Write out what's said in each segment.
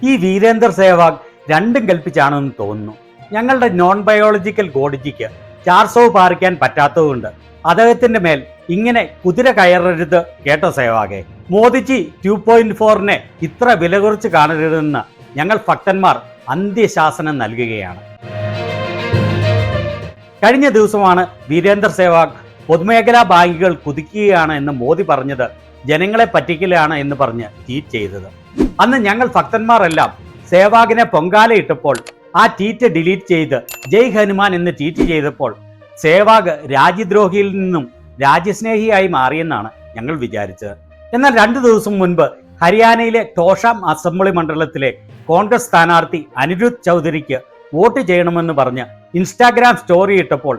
ഈ വീരേന്ദർ സേവാഗ് രണ്ടും കൽപ്പിച്ചാണെന്ന് തോന്നുന്നു. ഞങ്ങളുടെ നോൺ ബയോളജിക്കൽ ഗോഡ്ജിക്ക് ചാർസോ പാറിക്കാൻ പറ്റാത്തതുകൊണ്ട് അദ്ദേഹത്തിന്റെ മേൽ ഇങ്ങനെ കുതിര കയറരുത് കേട്ടോ സേവാഗെ. മോദിജി 2.4-നെ ഇത്ര വില കുറച്ച് കാണരുതെന്ന് ഞങ്ങൾ ഭക്തന്മാർ അന്ത്യശാസനം നൽകുകയാണ്. കഴിഞ്ഞ ദിവസമാണ് വീരേന്ദർ സേവാഗ് പൊതുമേഖലാ ബാങ്കുകൾ കുതിക്കുകയാണ് എന്ന് മോദി പറഞ്ഞത് ജനങ്ങളെ പറ്റിക്കലാണ് എന്ന് പറഞ്ഞ് ട്വീറ്റ് ചെയ്തത്. അന്ന് ഞങ്ങൾ ഭക്തന്മാരെല്ലാം സേവാഗിനെ പൊങ്കാലയിട്ടപ്പോൾ ആ ട്വീറ്റ് ഡിലീറ്റ് ചെയ്ത് ജയ് ഹനുമാൻ എന്ന് ട്വീറ്റ് ചെയ്തപ്പോൾ സേവാഗ് രാജ്യദ്രോഹിയിൽ നിന്നും രാജ്യസ്നേഹിയായി മാറിയെന്നാണ് ഞങ്ങൾ വിചാരിച്ചത്. എന്നാൽ 2 ദിവസം മുൻപ് ഹരിയാനയിലെ തോഷാം അസംബ്ലി മണ്ഡലത്തിലെ കോൺഗ്രസ് സ്ഥാനാർത്ഥി അനിരുദ്ധ് ചൗധരിക്ക് വോട്ട് ചെയ്യണമെന്ന് പറഞ്ഞ് ഇൻസ്റ്റാഗ്രാം സ്റ്റോറി ഇട്ടപ്പോൾ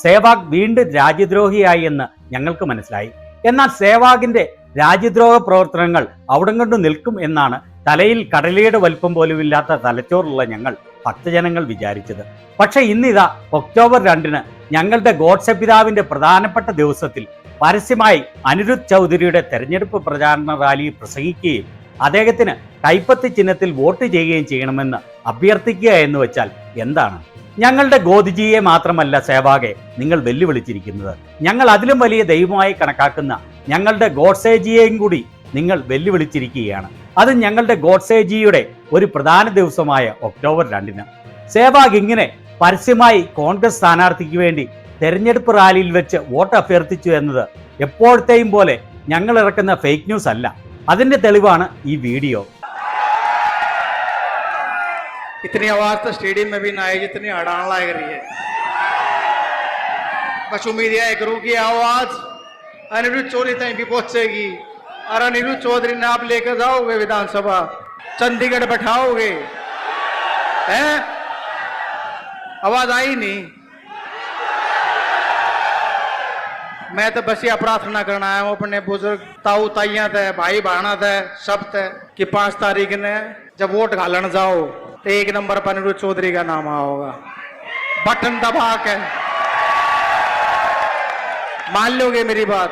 സേവാഗ് വീണ്ടും രാജ്യദ്രോഹിയായി എന്ന് ഞങ്ങൾക്ക് മനസ്സിലായി. എന്നാൽ സേവാഗിന്റെ രാജ്യദ്രോഹ പ്രവർത്തനങ്ങൾ അവിടം കൊണ്ട് നിൽക്കും എന്നാണ് തലയിൽ കടലയുടെ വലിപ്പം പോലുമില്ലാത്ത തലച്ചോറുള്ള ഞങ്ങൾ ഭക്തജനങ്ങൾ വിചാരിച്ചത്. പക്ഷെ ഇന്നിതാ ഒക്ടോബർ 2-ന് ഞങ്ങളുടെ ഗോഡ്സെ പിതാവിന്റെ പ്രധാനപ്പെട്ട ദിവസത്തിൽ പരസ്യമായി അനിരുദ്ധ് ചൗധരിയുടെ തെരഞ്ഞെടുപ്പ് പ്രചാരണ റാലിയിൽ പ്രസംഗിക്കുകയും അദ്ദേഹത്തിന് കൈപ്പത്തി ചിഹ്നത്തിൽ വോട്ട് ചെയ്യുകയും ചെയ്യണമെന്ന് അഭ്യർത്ഥിക്കുക എന്ന് വെച്ചാൽ എന്താണ്? ഞങ്ങളുടെ ഗോദിജിയെ മാത്രമല്ല സേവാഗെ നിങ്ങൾ വെല്ലുവിളിച്ചിരിക്കുന്നത്, ഞങ്ങൾ അതിലും വലിയ ദൈവമായി കണക്കാക്കുന്ന ഞങ്ങളുടെ ഗോഡ്സേജിയെയും കൂടി നിങ്ങൾ വെല്ലുവിളിച്ചിരിക്കുകയാണ്. അത് ഞങ്ങളുടെ ഗോഡ്സേജിയുടെ ഒരു പ്രധാന ദിവസമായ ഒക്ടോബർ 2-ന് സേവാഗ് ഇങ്ങനെ പരസ്യമായി കോൺഗ്രസ് സ്ഥാനാർത്ഥിക്ക് വേണ്ടി തെരഞ്ഞെടുപ്പ് റാലിയിൽ വെച്ച് വോട്ട് അഭ്യർത്ഥിച്ചു എന്നത് എപ്പോഴത്തെയും പോലെ ഞങ്ങൾ ഇറക്കുന്ന ഫേക്ക് ന്യൂസ് അല്ല. അതിന്റെ തെളിവാണ് ഈ വീഡിയോ. इतनी आवाज तो स्टेडियम में भी ना आएगी, इतनी अड़ान लग रही है. बस उम्मीद है करूं कि आवाज अनिरुद्ध चौधरी तक भी पहुंचेगी और अनिरुद्ध चौधरी ने आप लेकर जाओगे विधानसभा, चंडीगढ़ बैठाओगे. हैं? आवाज आई नहीं. मैं तो बस ये प्रार्थना करना आया हूं अपने बुजुर्ग ताऊ ताइया थे, भाई बहना थे, सब थे कि 5 तारीख ने जब वोट घालन जाओ तो 1 नंबर पर अनिरुद्ध चौधरी का नाम आओगा. बटन दबा के मान लोगे मेरी बात.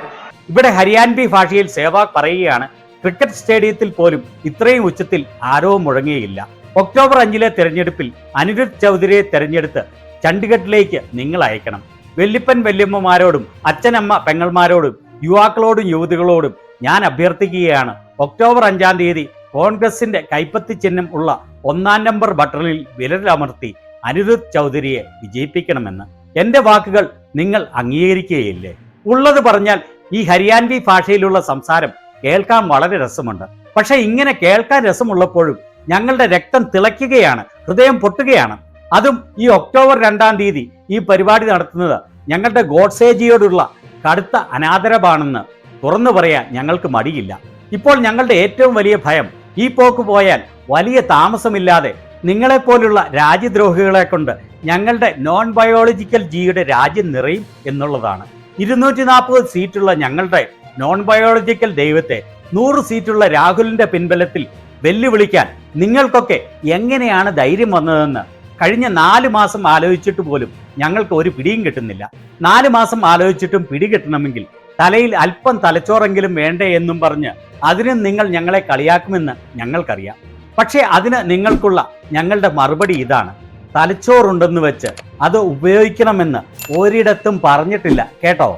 ഇവിടെ ഹരിയാൻവി ഭാഷയിൽ സേവാഗ് പറയുകയാണ്, ക്രിക്കറ്റ് സ്റ്റേഡിയത്തിൽ പോലും ഇത്രയും ഉച്ചത്തിൽ ആരവം മുഴങ്ങിയില്ല. ഒക്ടോബർ 5-ലെ തെരഞ്ഞെടുപ്പിൽ അനിരുദ്ധ് ചൗധരിയെ തെരഞ്ഞെടുത്ത് ചണ്ഡീഗഡിലേക്ക് നിങ്ങൾ അയക്കണം. വെല്ലിപ്പൻ വല്യമ്മമാരോടും അച്ഛനമ്മ പെങ്ങൾമാരോടും യുവാക്കളോടും യുവതികളോടും ഞാൻ അഭ്യർത്ഥിക്കുകയാണ്, ഒക്ടോബർ 5-ാം തീയതി കോൺഗ്രസിന്റെ കൈപ്പത്തി ചിഹ്നം ഉള്ള 1-ാം നമ്പർ ബട്ടണിൽ വിരലമർത്തി അനിരുദ്ധ് ചൗധരിയെ വിജയിപ്പിക്കണമെന്ന്. എന്റെ വാക്കുകൾ നിങ്ങൾ അംഗീകരിക്കുകയില്ലേ? ഉള്ളത് പറഞ്ഞാൽ ഈ ഹരിയാൻവി ഭാഷയിലുള്ള സംസാരം കേൾക്കാൻ വളരെ രസമുണ്ട്. പക്ഷെ ഇങ്ങനെ കേൾക്കാൻ രസമുള്ളപ്പോഴും ഞങ്ങളുടെ രക്തം തിളയ്ക്കുകയാണ്, ഹൃദയം പൊട്ടുകയാണ്. അതും ഈ ഒക്ടോബർ 2-ാം തീയതി ഈ പരിപാടി നടത്തുന്നത് ഞങ്ങളുടെ ഗോഡ്സേജിയോടുള്ള കടുത്ത അനാദരവാണെന്ന് തുറന്നു പറയാൻ ഞങ്ങൾക്ക് മടിയില്ല. ഇപ്പോൾ ഞങ്ങളുടെ ഏറ്റവും വലിയ ഭയം ഈ പോക്ക് പോയാൽ വലിയ താമസമില്ലാതെ നിങ്ങളെപ്പോലുള്ള രാജ്യദ്രോഹികളെ കൊണ്ട് ഞങ്ങളുടെ നോൺ ബയോളജിക്കൽ ജിയുടെ രാജ്യം നിറയും എന്നുള്ളതാണ്. 240 സീറ്റുള്ള ഞങ്ങളുടെ നോൺ ബയോളജിക്കൽ ദൈവത്തെ 100 സീറ്റുള്ള രാഹുലിന്റെ പിൻബലത്തിൽ വെല്ലുവിളിക്കാൻ നിങ്ങൾക്കൊക്കെ എങ്ങനെയാണ് ധൈര്യം വന്നതെന്ന് കഴിഞ്ഞ 4 മാസം ആലോചിച്ചിട്ട് പോലും ഞങ്ങൾക്ക് ഒരു പിടിയും കിട്ടുന്നില്ല. 4 മാസം ആലോചിച്ചിട്ടും പിടി കിട്ടണമെങ്കിൽ തലയിൽ അല്പം തലച്ചോറെങ്കിലും വേണ്ടേ എന്നും പറഞ്ഞ് അതിനും നിങ്ങൾ ഞങ്ങളെ കളിയാക്കുമെന്ന് ഞങ്ങൾക്കറിയാം. പക്ഷേ അതിന് നിങ്ങൾക്കുള്ള ഞങ്ങളുടെ മറുപടി ഇതാണ്, തലച്ചോറുണ്ടെന്ന് വെച്ച് അത് ഉപയോഗിക്കണമെന്ന് ഒരിടത്തും പറഞ്ഞിട്ടില്ല കേട്ടോ.